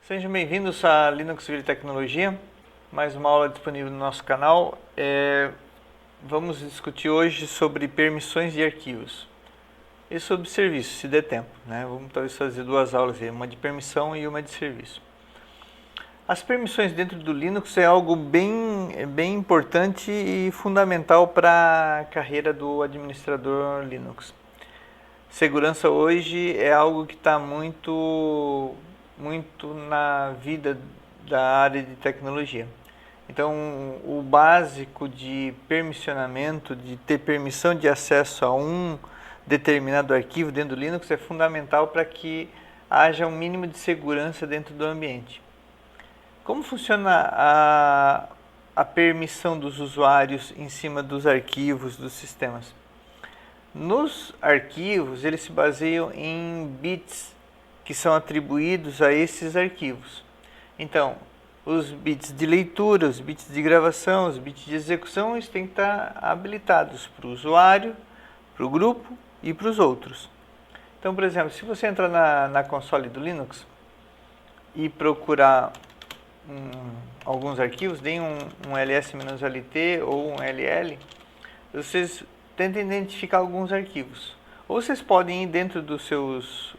Sejam bem-vindos a Linuxville Tecnologia, mais uma aula disponível no nosso canal. Vamos discutir hoje sobre permissões de arquivos e sobre serviços, se der tempo, né? Vamos talvez fazer duas aulas, uma de permissão e uma de serviço. As permissões dentro do Linux é algo bem importante e fundamental para a carreira do administrador Linux. Segurança hoje é algo que está muito na vida da área de tecnologia. Então, o básico de permissionamento, de ter permissão de acesso a um determinado arquivo dentro do Linux é fundamental para que haja um mínimo de segurança dentro do ambiente. Como funciona a permissão dos usuários em cima dos arquivos dos sistemas? Nos arquivos, eles se baseiam em bits que são atribuídos a esses arquivos. Então, os bits de leitura, os bits de gravação, os bits de execução, eles têm que estar habilitados para o usuário, para o grupo e para os outros. Então, por exemplo, se você entrar na console do Linux e procurar alguns arquivos, deem um ls-lt ou um ll, vocês tentem identificar alguns arquivos. Ou vocês podem ir dentro dos seus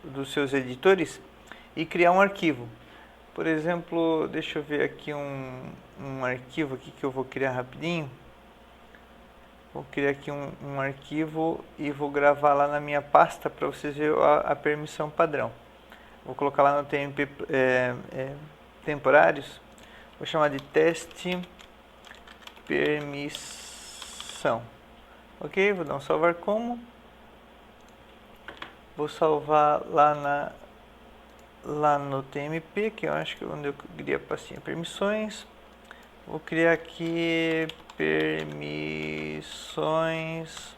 editores e criar um arquivo. Por exemplo, deixa eu ver aqui um arquivo aqui que eu vou criar rapidinho. Vou criar aqui um arquivo e vou gravar lá na minha pasta para vocês verem a permissão padrão. Vou colocar lá no TMP temporários. Vou chamar de teste permissão. Ok, vou dar um salvar como. Vou salvar lá no TMP, que eu acho que é onde eu criei a pastinha permissões. Vou criar aqui permissões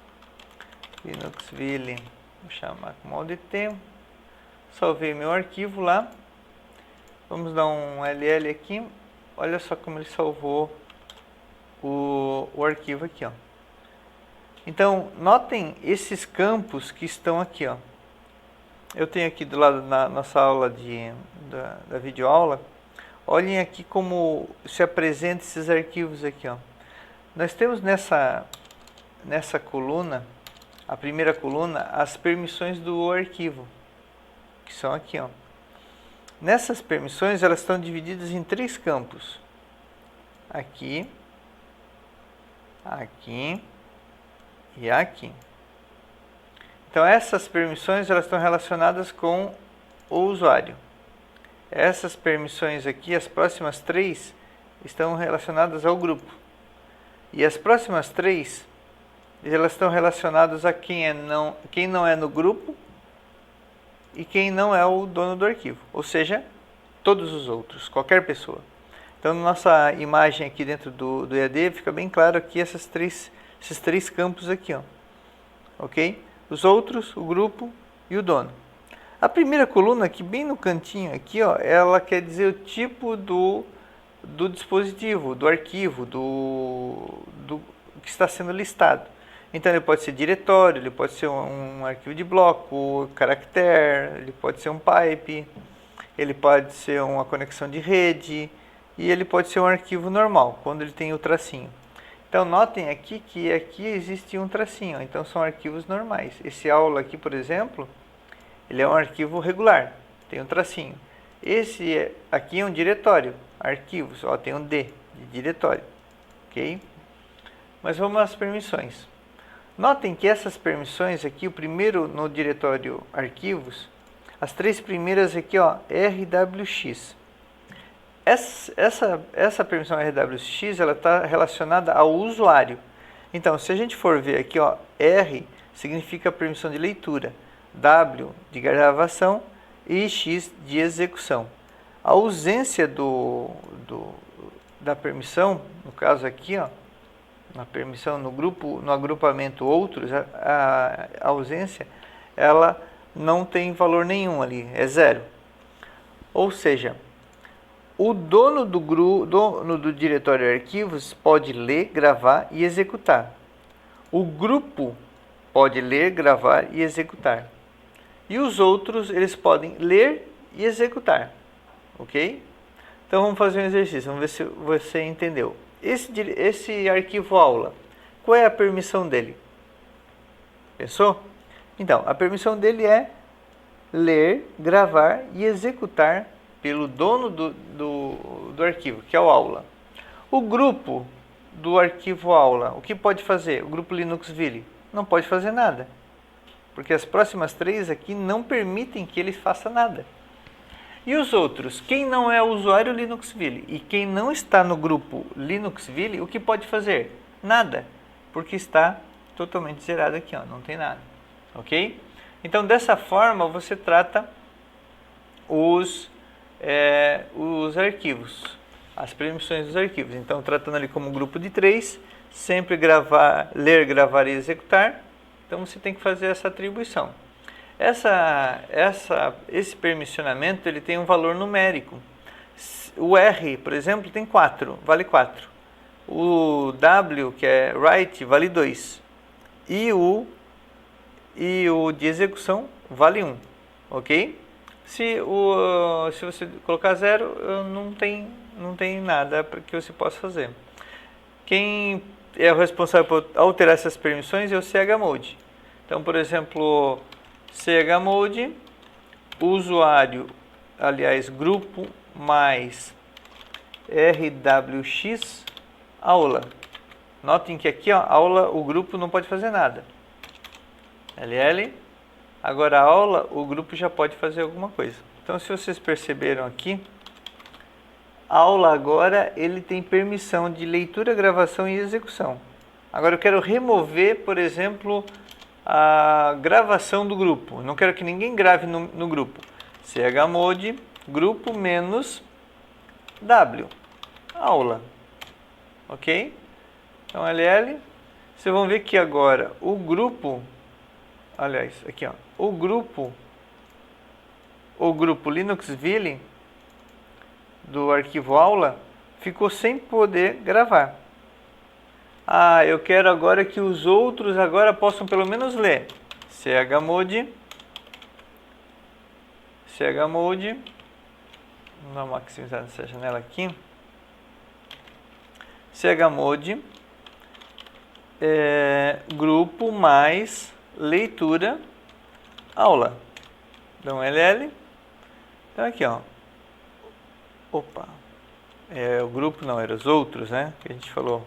Linuxville. Vou chamar como AUDT. Salvei meu arquivo lá. Vamos dar um ll aqui. Olha só como ele salvou o arquivo aqui, ó. Então, notem esses campos que estão aqui, ó. Eu tenho aqui do lado na nossa aula da videoaula. Olhem aqui como se apresentam esses arquivos aqui, ó. Nós temos nessa coluna, a primeira coluna, as permissões do arquivo, que são aqui, ó. Nessas permissões, elas estão divididas em três campos. Aqui, aqui e aqui. Então, essas permissões elas estão relacionadas com o usuário. Essas permissões aqui, as próximas três, estão relacionadas ao grupo. E as próximas três, elas estão relacionadas a quem não é no grupo e quem não é o dono do arquivo. Ou seja, todos os outros, qualquer pessoa. Então, na nossa imagem aqui dentro do EAD, fica bem claro aqui esses três campos aqui, ó. Ok? Os outros, o grupo e o dono. A primeira coluna aqui, bem no cantinho aqui, ó, ela quer dizer o tipo do dispositivo, do arquivo, do que está sendo listado. Então, ele pode ser diretório, ele pode ser um arquivo de bloco, caractere, ele pode ser um pipe, ele pode ser uma conexão de rede e ele pode ser um arquivo normal, quando ele tem o tracinho. Então, notem aqui que aqui existe um tracinho, então são arquivos normais. Esse aula aqui, por exemplo, ele é um arquivo regular, tem um tracinho. Esse aqui é um diretório, arquivos, ó, tem um D de diretório, ok? Mas vamos às permissões. Notem que essas permissões aqui, o primeiro no diretório arquivos, as três primeiras aqui, ó, RWX. Essa permissão RWX, ela está relacionada ao usuário. Então, se a gente for ver aqui, ó, R significa permissão de leitura, W de gravação e X de execução. A ausência da permissão, no caso aqui, ó, na permissão no agrupamento outros, a ausência, ela não tem valor nenhum ali, é zero. Ou seja, o dono do diretório arquivos pode ler, gravar e executar. O grupo pode ler, gravar e executar. E os outros, eles podem ler e executar. ok? Então vamos fazer um exercício, vamos ver se você entendeu. Esse arquivo aula, qual é a permissão dele? Pensou? Então, a permissão dele é ler, gravar e executar pelo dono do arquivo, que é o aula. O grupo do arquivo aula, o que pode fazer? O grupo Linuxville não pode fazer nada, porque as próximas 3 aqui não permitem que ele faça nada. E os outros? Quem não é usuário Linuxville e quem não está no grupo Linuxville, o que pode fazer? Nada, porque está totalmente zerado aqui, ó, não tem nada, ok? Então, dessa forma, você trata os arquivos, as permissões dos arquivos. Então, tratando ali como grupo de 3, sempre ler, gravar e executar. Então, você tem que fazer essa atribuição. Esse permissionamento ele tem um valor numérico. O R, por exemplo, tem 4, vale 4. O W, que é write, vale 2. E o de execução vale 1, ok? Se você colocar 0, não tem nada que você possa fazer. Quem é o responsável por alterar essas permissões é o chmod. Então, por exemplo, chmod, usuário, aliás, grupo mais rwx aula. Notem que aqui, ó, aula, o grupo não pode fazer nada. LL. Agora a aula, o grupo já pode fazer alguma coisa. Então, se vocês perceberam aqui, a aula agora ele tem permissão de leitura, gravação e execução. Agora eu quero remover, por exemplo, a gravação do grupo. Não quero que ninguém grave no grupo. Chmod grupo menos W aula. Ok? Então LL. Vocês vão ver que agora o grupo, aliás, aqui ó, o grupo Linuxville do arquivo aula ficou sem poder gravar. Ah, eu quero agora que os outros agora possam pelo menos ler. Chmod, vamos dar uma maximizada nessa janela aqui. Chmod, grupo mais leitura aula. Então LL. Então aqui ó. Opa. O grupo não, era os outros, né? Que a gente falou.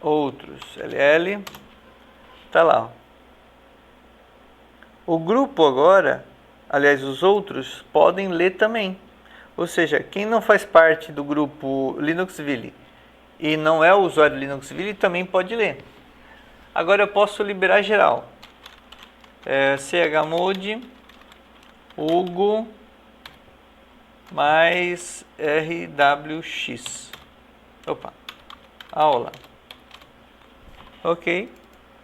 Outros. LL. Tá lá. Ó. O grupo agora, aliás, os outros podem ler também. Ou seja, quem não faz parte do grupo Linuxville e não é o usuário Linuxville também pode ler. Agora eu posso liberar geral. Chmod Hugo mais rwx. Opa. Aula. Ok.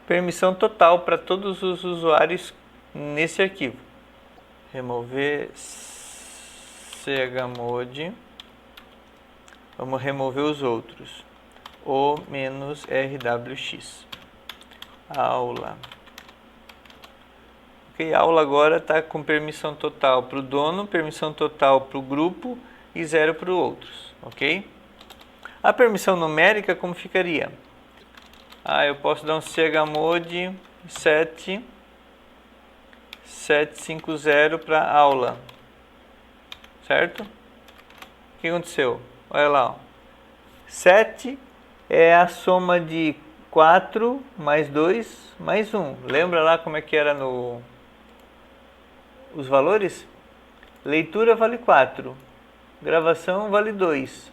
Permissão total para todos os usuários nesse arquivo. Remover chmod. Vamos remover os outros. O menos rwx. Aula. Ok, a aula agora está com permissão total para o dono, permissão total para o grupo e 0 para os outros. Ok? A permissão numérica como ficaria? Eu posso dar um chmod 750 para aula. Certo? O que aconteceu? Olha lá. Ó. 7 é a soma de 4 mais 2 mais 1. Lembra lá como é que era os valores? Leitura vale 4. Gravação vale 2.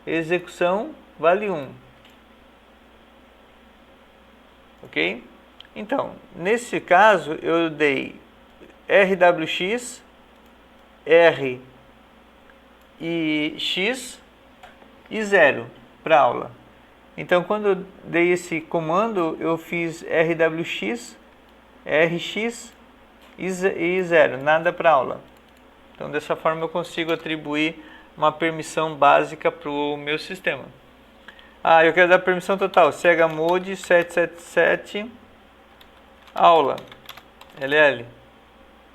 Execução vale 1. Ok? Então, nesse caso, eu dei rwx, r e x e 0 para aula. Então, quando eu dei esse comando, eu fiz rwx, rx e 0, nada para aula. Então, dessa forma, eu consigo atribuir uma permissão básica para o meu sistema. Eu quero dar permissão total, chmod 777 aula, LL.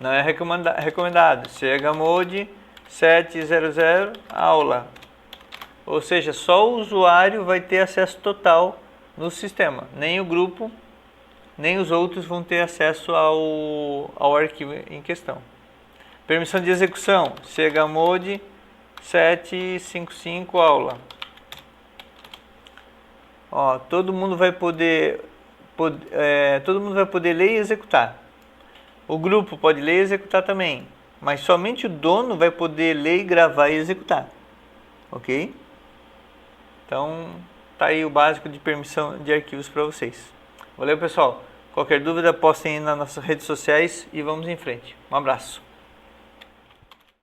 Não é recomendado, chmod 700 aula. Ou seja, só o usuário vai ter acesso total no sistema. Nem o grupo, nem os outros vão ter acesso ao arquivo em questão. Permissão de execução, chmod 755 aula. Ó, todo mundo vai poder ler e executar. O grupo pode ler e executar também, mas somente o dono vai poder ler, gravar e executar. Ok? Então, tá aí o básico de permissão de arquivos para vocês. Valeu, pessoal. Qualquer dúvida, postem aí nas nossas redes sociais e vamos em frente. Um abraço.